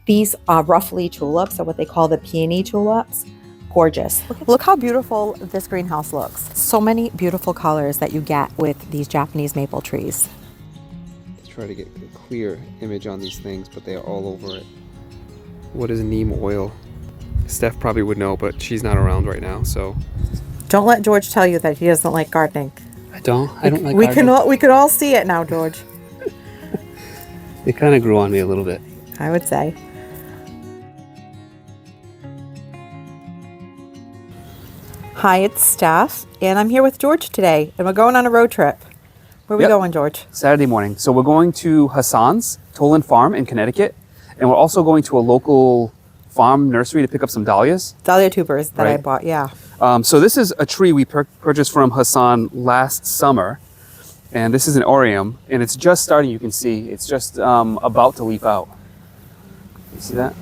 These ruffly tulips are what they call the peony tulips. Gorgeous. Look how beautiful this greenhouse looks. So many beautiful colors that you get with these Japanese maple trees. Let's try to get a clear image on these things, but they are all over it. What is neem oil? Steph probably would know, but she's not around right now, so. Don't let George tell you that he doesn't like gardening. I don't like gardening. We can all see it now, George. It kind of grew on me a little bit. I would say. Hi, it's Steph, and I'm here with George today, and we're going on a road trip. Where are we going, George? Saturday morning. So we're going to Hassan's Tolland Farm in Connecticut, and we're also going to a local farm nursery to pick up some dahlias. Dahlia tubers that I bought, yeah. So this is a tree we purchased from Hassan last summer, and this is an aureum, and it's just starting. You can see it's just about to leaf out. You see that?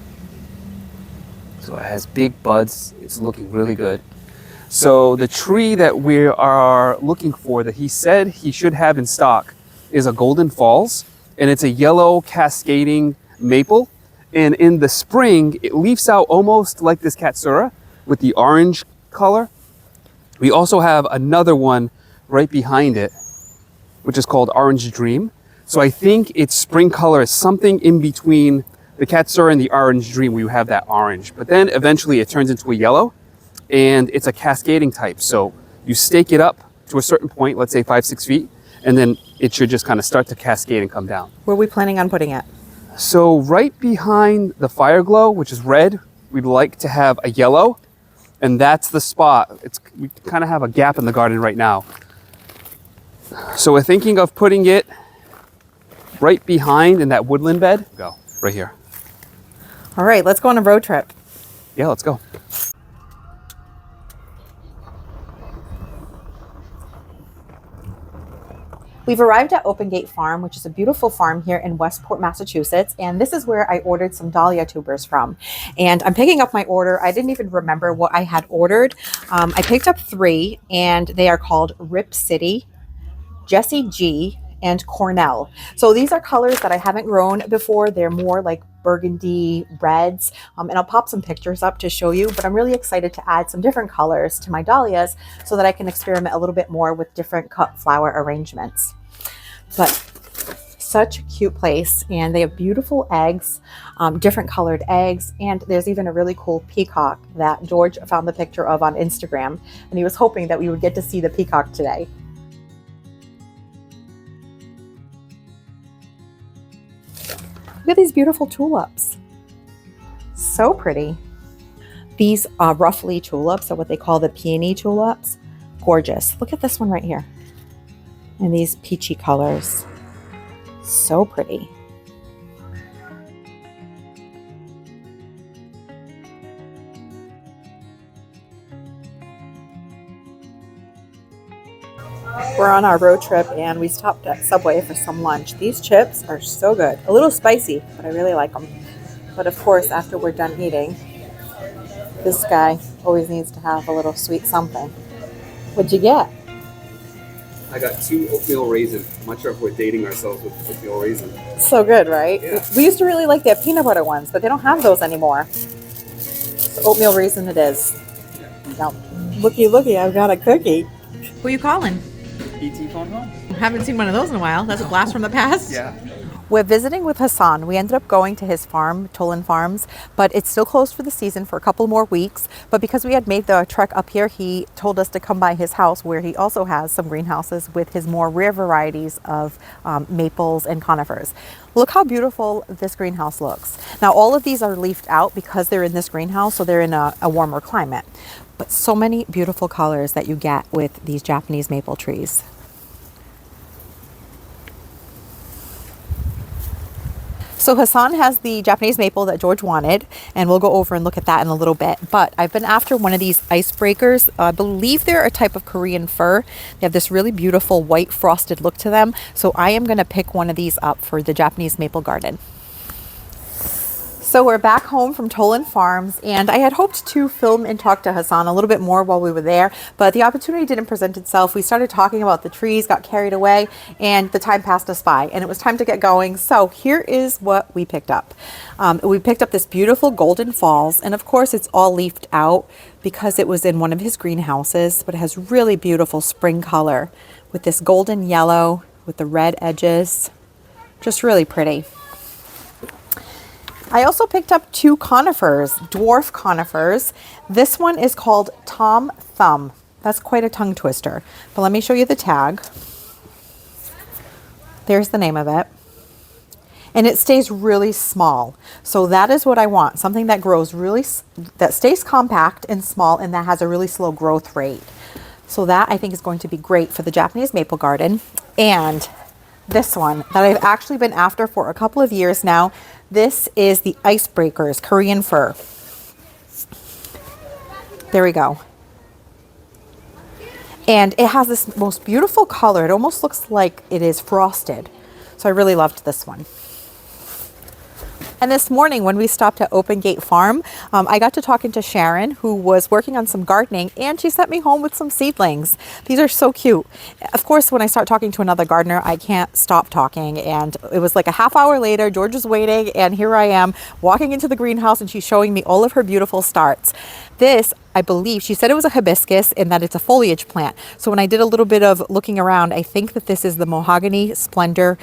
So it has big buds. It's looking really good. So the tree that we are looking for, that he said he should have in stock, is a Golden Falls, and it's a yellow cascading maple. And in the spring, it leaves out almost like this Katsura with the orange color. We also have another one right behind it, which is called Orange Dream. So I think its spring color is something in between the Katsura and the Orange Dream, where you have that orange. But then eventually it turns into a yellow, and it's a cascading type. So you stake it up to a certain point, let's say 5-6 feet, and then it should just kind of start to cascade and come down. Where are we planning on putting it? So right behind the fire glow, which is red, we'd like to have a yellow, and that's the spot. We kind of have a gap in the garden right now. So we're thinking of putting it right behind in that woodland bed. Go, right here. All right, let's go on a road trip. Yeah, let's go. We've arrived at Open Gate Farm, which is a beautiful farm here in Westport, Massachusetts. And this is where I ordered some dahlia tubers from. And I'm picking up my order. I didn't even remember what I had ordered. I picked up 3, and they are called Rip City, Jessie G, and Cornell. So these are colors that I haven't grown before. They're more like burgundy reds, and I'll pop some pictures up to show you, but I'm really excited to add some different colors to my dahlias so that I can experiment a little bit more with different cut flower arrangements. But such a cute place, and they have beautiful eggs, different colored eggs, and there's even a really cool peacock that George found the picture of on Instagram, and he was hoping that we would get to see the peacock today. Look at these beautiful tulips. So pretty. These ruffly tulips are what they call the peony tulips. Gorgeous. Look at this one right here. And these peachy colors. So pretty. We're on our road trip, and we stopped at Subway for some lunch. These chips are so good. A little spicy, but I really like them. But of course, after we're done eating, this guy always needs to have a little sweet something. What'd you get? I got 2 oatmeal raisin. I'm not sure if we're dating ourselves with oatmeal raisin. So good, right? Yeah. We used to really like their peanut butter ones, but they don't have those anymore. So oatmeal raisin it is. Now, looky, I've got a cookie. Who are you calling? ET phone home? Haven't seen one of those in a while. That's a blast from the past. Yeah. We're visiting with Hassan. We ended up going to his farm, Tolland Farms, but it's still closed for the season for a couple more weeks. But because we had made the trek up here, he told us to come by his house, where he also has some greenhouses with his more rare varieties of maples and conifers. Look how beautiful this greenhouse looks. Now, all of these are leafed out because they're in this greenhouse, so they're in a warmer climate. But so many beautiful colors that you get with these Japanese maple trees. So Hassan has the Japanese maple that George wanted, and we'll go over and look at that in a little bit. But I've been after one of these icebreakers. I believe they're a type of Korean fir. They have this really beautiful white frosted look to them. So I am going to pick one of these up for the Japanese maple garden. So So we're back home from Tolland Farms, and I had hoped to film and talk to Hassan a little bit more while we were there, but the opportunity didn't present itself. We started talking about the trees, got carried away, and the time passed us by, and it was time to get going. So here is what we picked up. We picked up this beautiful golden falls, and of course it's all leafed out because it was in one of his greenhouses, but it has really beautiful spring color with this golden yellow with the red edges. Just really pretty. I also picked up two conifers, dwarf conifers. This one is called Tom Thumb. That's quite a tongue twister, but let me show you the tag. There's the name of it. And it stays really small. So that is what I want, something that grows really, that stays compact and small and that has a really slow growth rate. So that I think is going to be great for the Japanese maple garden. And this one that I've actually been after for a couple of years now. This is the Icebreakers Korean fir. There we go. And it has this most beautiful color. It almost looks like it is frosted. So I really loved this one. And this morning when we stopped at Open Gate Farm, I got to talking to Sharon, who was working on some gardening, and she sent me home with some seedlings. These are so cute. Of course, when I start talking to another gardener, I can't stop talking. And it was like a half hour later, George was waiting, and here I am walking into the greenhouse, and she's showing me all of her beautiful starts. This, I believe, she said it was a hibiscus and that it's a foliage plant. So when I did a little bit of looking around, I think that this is the Mahogany Splendor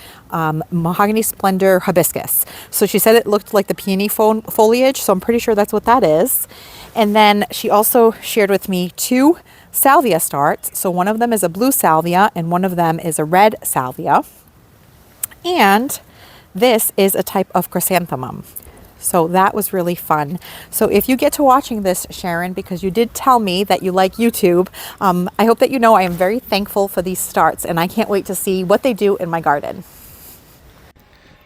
hibiscus. So she said it looked like the peony foliage, so I'm pretty sure that's what that is. And then she also shared with me two salvia starts. So one of them is a blue salvia and one of them is a red salvia. And this is a type of chrysanthemum. So that was really fun. So if you get to watching this, Sharon, because you did tell me that you like YouTube, I hope that you know I am very thankful for these starts, and I can't wait to see what they do in my garden.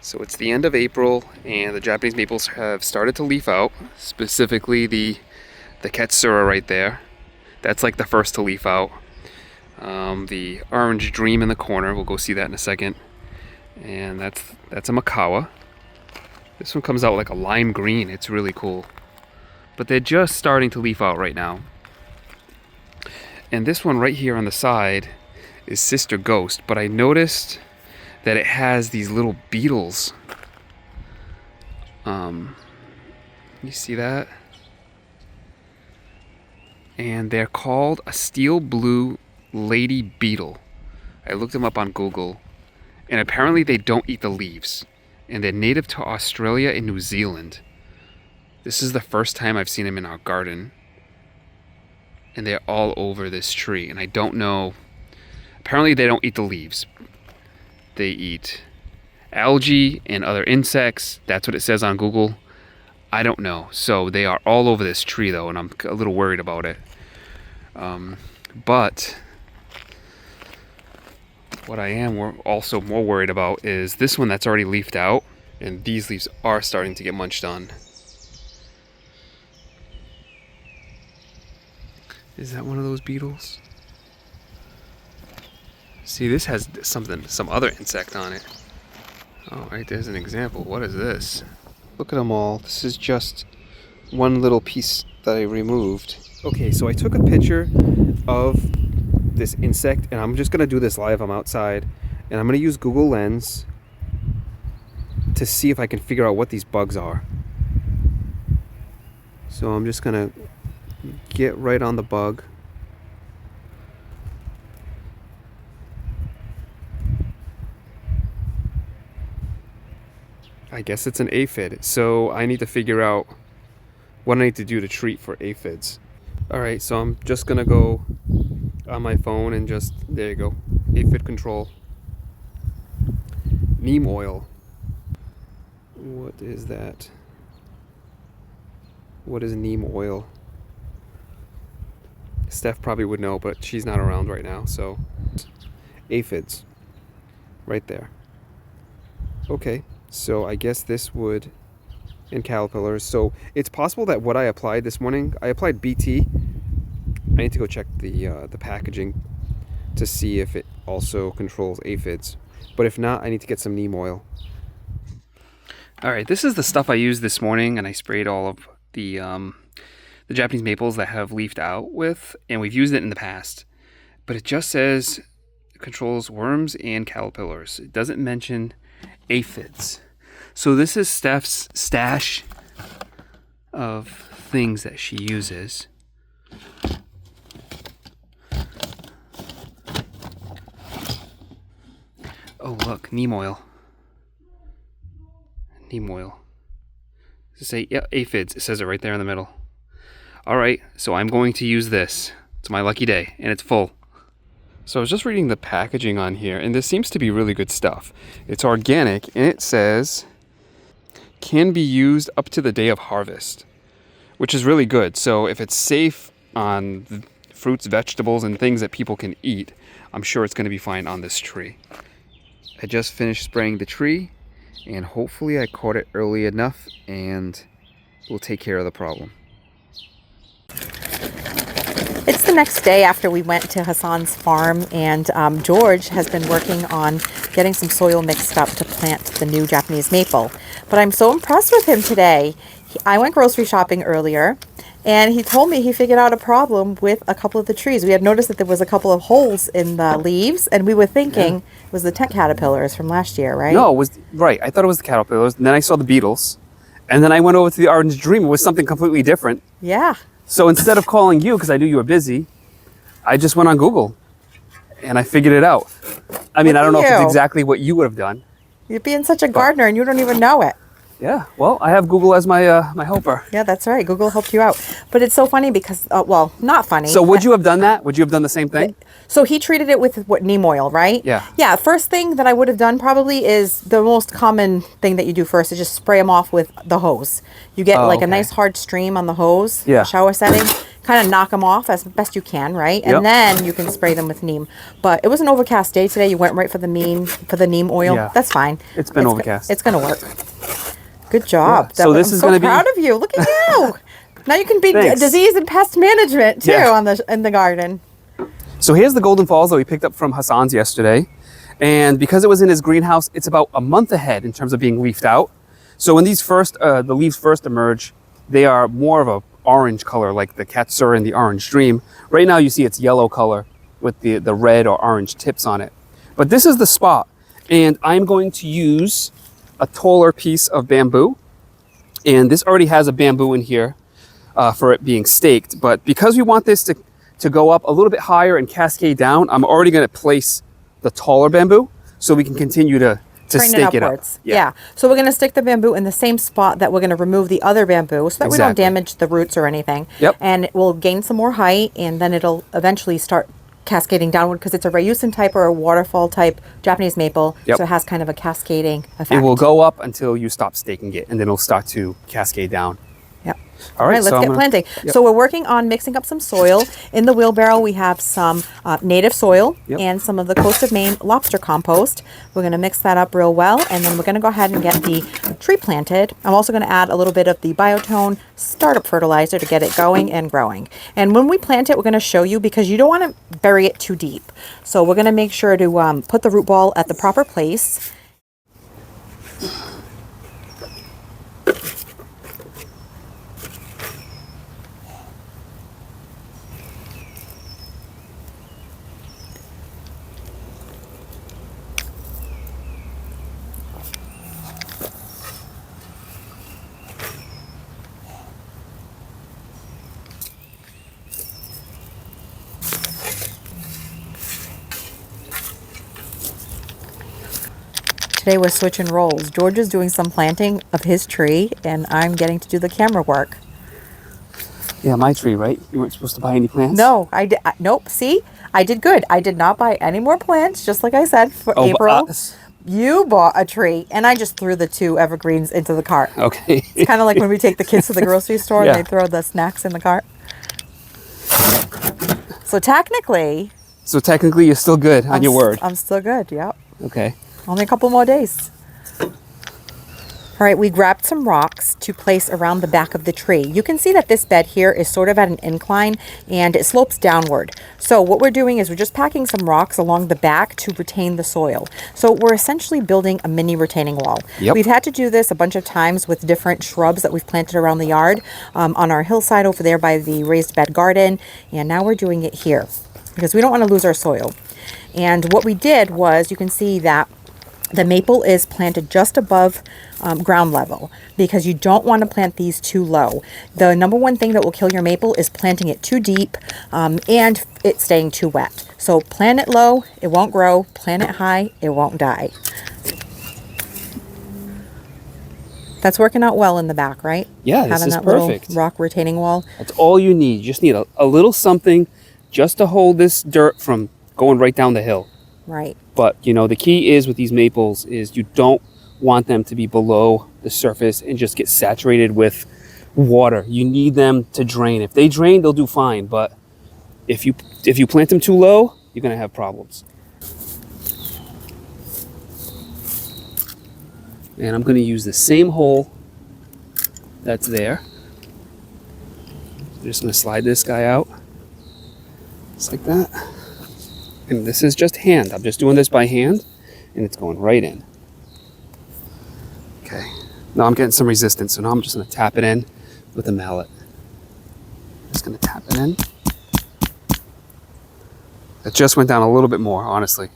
So it's the end of April, and the Japanese maples have started to leaf out, specifically the Katsura right there. That's like the first to leaf out. The orange dream in the corner, we'll go see that in a second. And that's a Makawa. This one comes out like a lime green. It's really cool. But they're just starting to leaf out right now. And this one right here on the side is Sister Ghost. But I noticed that it has these little beetles. You see that? And they're called a steel blue lady beetle. I looked them up on Google. And apparently they don't eat the leaves. And they're native to Australia and New Zealand. This is the first time I've seen them in our garden. And they're all over this tree. And I don't know. Apparently they don't eat the leaves. They eat algae and other insects. That's what it says on Google. I don't know. So they are all over this tree though. And I'm a little worried about it. But what I am also more worried about is this one that's already leafed out, and these leaves are starting to get munched on. Is that one of those beetles? See, this has some other insect on it. Oh, right, there's an example. What is this? Look at them all. This is just one little piece that I removed. Okay, so I took a picture of this insect, and I'm just gonna do this live. I'm outside, and I'm gonna use Google Lens to see if I can figure out what these bugs are. So I'm just gonna get right on the bug. I guess it's an aphid, so I need to figure out what I need to do to treat for aphids. Alright, so I'm just gonna go on my phone and just, there you go, aphid control. Neem oil. What is that? What is neem oil? Steph probably would know, but she's not around right now, so. Aphids. Right there. Okay, so I guess this would, and caterpillars. So it's possible that what I applied this morning, I applied BT. I need to go check the packaging to see if it also controls aphids. But if not, I need to get some neem oil. All right, this is the stuff I used this morning, and I sprayed all of the Japanese maples that have leafed out with, and we've used it in the past. But it just says it controls worms and caterpillars. It doesn't mention aphids. So this is Steph's stash of things that she uses. Oh, look, neem oil. Neem oil. Does it say, yeah, aphids? It says it right there in the middle. All right, so I'm going to use this. It's my lucky day, and it's full. So I was just reading the packaging on here, and this seems to be really good stuff. It's organic, and it says can be used up to the day of harvest, which is really good. So if it's safe on fruits, vegetables, and things that people can eat, I'm sure it's going to be fine on this tree. I just finished spraying the tree, and hopefully I caught it early enough, and we'll take care of the problem. It's the next day after we went to Hassan's farm, and George has been working on getting some soil mixed up to plant the new Japanese maple. But I'm so impressed with him today. I went grocery shopping earlier, and he told me he figured out a problem with a couple of the trees. We had noticed that there was a couple of holes in the leaves, and we were thinking it was the tent caterpillars from last year, right? No, it was right. I thought it was the caterpillars, and then I saw the beetles, and then I went over to the orange dream. It was something completely different. Yeah. So instead of calling you, because I knew you were busy, I just went on Google and I figured it out. I mean, I don't know if it's exactly what you would have done. You're being such a gardener and you don't even know it. Yeah, well, I have Google as my my helper. Yeah, that's right. Google helped you out. But it's so funny because, well, not funny. So would you have done that? Would you have done the same thing? So he treated it with what, neem oil, right? Yeah. Yeah, first thing that I would have done probably is the most common thing that you do first is just spray them off with the hose. You get a nice hard stream on the hose, shower setting, kind of knock them off as best you can, right? And then you can spray them with neem. But it was an overcast day today. You went right for the neem oil. Yeah. That's fine. It's been overcast. It's going to work. Good job. Yeah. So this is going to be... I'm so proud of you. Look at you. Now you can be disease and pest management too in the garden. So here's the golden falls that we picked up from Hassan's yesterday. And because it was in his greenhouse, it's about a month ahead in terms of being leafed out. So when these the leaves first emerge, they are more of a orange color, like the katsura and the orange dream. Right now you see it's yellow color with the red or orange tips on it. But this is the spot. And I'm going to use a taller piece of bamboo. And this already has a bamboo in here for it being staked. But because we want this to go up a little bit higher and cascade down, I'm already going to place the taller bamboo so we can continue to stake it up. Yeah. So we're going to stick the bamboo in the same spot that we're going to remove the other bamboo so that we don't damage the roots or anything. Yep. And it will gain some more height, and then it'll eventually start cascading downward because it's a Ryusen type or a waterfall type Japanese maple. So it has kind of a cascading effect. It will go up until you stop staking it, and then it'll start to cascade down. Yep. All right, let's get planting. So we're working on mixing up some soil. In the wheelbarrow, we have some native soil and some of the Coast of Maine lobster compost. We're going to mix that up real well, and then we're going to go ahead and get the tree planted. I'm also going to add a little bit of the Biotone startup fertilizer to get it going and growing. And when we plant it, we're going to show you because you don't want to bury it too deep. So we're going to make sure to put the root ball at the proper place. Today we're switching roles. George is doing some planting of his tree, and I'm getting to do the camera work. Yeah, my tree, right? You weren't supposed to buy any plants? No, I did. Nope. See, I did good. I did not buy any more plants, just like I said for April. You bought a tree, and I just threw the 2 evergreens into the cart. Okay. It's kind of like when we take the kids to the grocery store and they throw the snacks in the cart. So technically, you're still good on your word. I'm still good. Yep. Okay. Only a couple more days. All right, we grabbed some rocks to place around the back of the tree. You can see that this bed here is sort of at an incline and it slopes downward. So what we're doing is we're just packing some rocks along the back to retain the soil. So we're essentially building a mini retaining wall. Yep. We've had to do this a bunch of times with different shrubs that we've planted around the yard, on our hillside over there by the raised bed garden. And now we're doing it here because we don't want to lose our soil. And what we did was, you can see that the maple is planted just above ground level because you don't want to plant these too low. The number one thing that will kill your maple is planting it too deep and it staying too wet. So plant it low, it won't grow. Plant it high, it won't die. That's working out well in the back, right? Yeah, this Having is that perfect. little rock retaining wall. That's all you need. You just need a little something just to hold this dirt from going right down the hill. Right. But, you know, the key is with these maples is you don't want them to be below the surface and just get saturated with water. You need them to drain. If they drain, they'll do fine. But if you plant them too low, you're going to have problems. And I'm going to use the same hole that's there. I'm just going to slide this guy out. Just like that. And this is just hand. I'm just doing this by hand, and it's going right in. Okay. Now I'm getting some resistance, so now I'm just going to tap it in with a mallet. Just going to tap it in. It just went down a little bit more, honestly.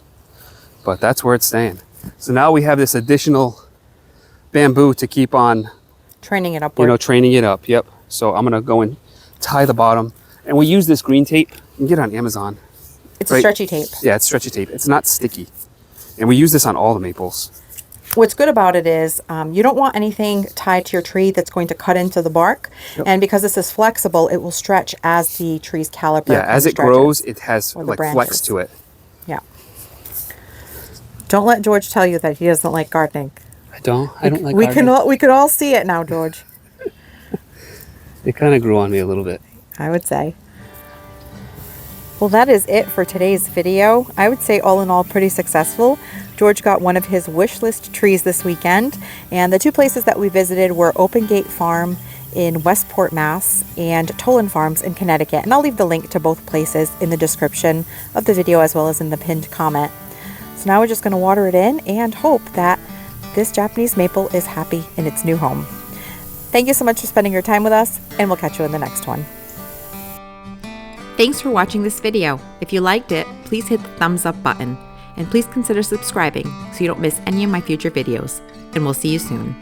But that's where it's staying. So now we have this additional bamboo to keep on Training it upward. You know, training it up. Yep. So I'm going to go and tie the bottom. And we use this green tape. You can get it on Amazon. It's a stretchy tape. Yeah, it's stretchy tape. It's not sticky. And we use this on all the maples. What's good about it is you don't want anything tied to your tree that's going to cut into the bark. Yep. And because this is flexible, it will stretch as the tree's caliper. Yeah, as it stretches. grows, it has Or the like flex branches. to it. Yeah. Don't let George tell you that he doesn't like gardening. I don't like We gardening. we could all see it now, George. It kind of grew on me a little bit. I would say. Well, that is it for today's video. I would say all in all pretty successful. George got one of his wish list trees this weekend, and the two places that we visited were Open Gate Farm in Westport, Mass, and Tolland Farms in Connecticut. And I'll leave the link to both places in the description of the video as well as in the pinned comment. So now we're just going to water it in and hope that this Japanese maple is happy in its new home. Thank you so much for spending your time with us, and we'll catch you in the next one. Thanks for watching this video. If you liked it, please hit the thumbs up button, and please consider subscribing so you don't miss any of my future videos. And we'll see you soon.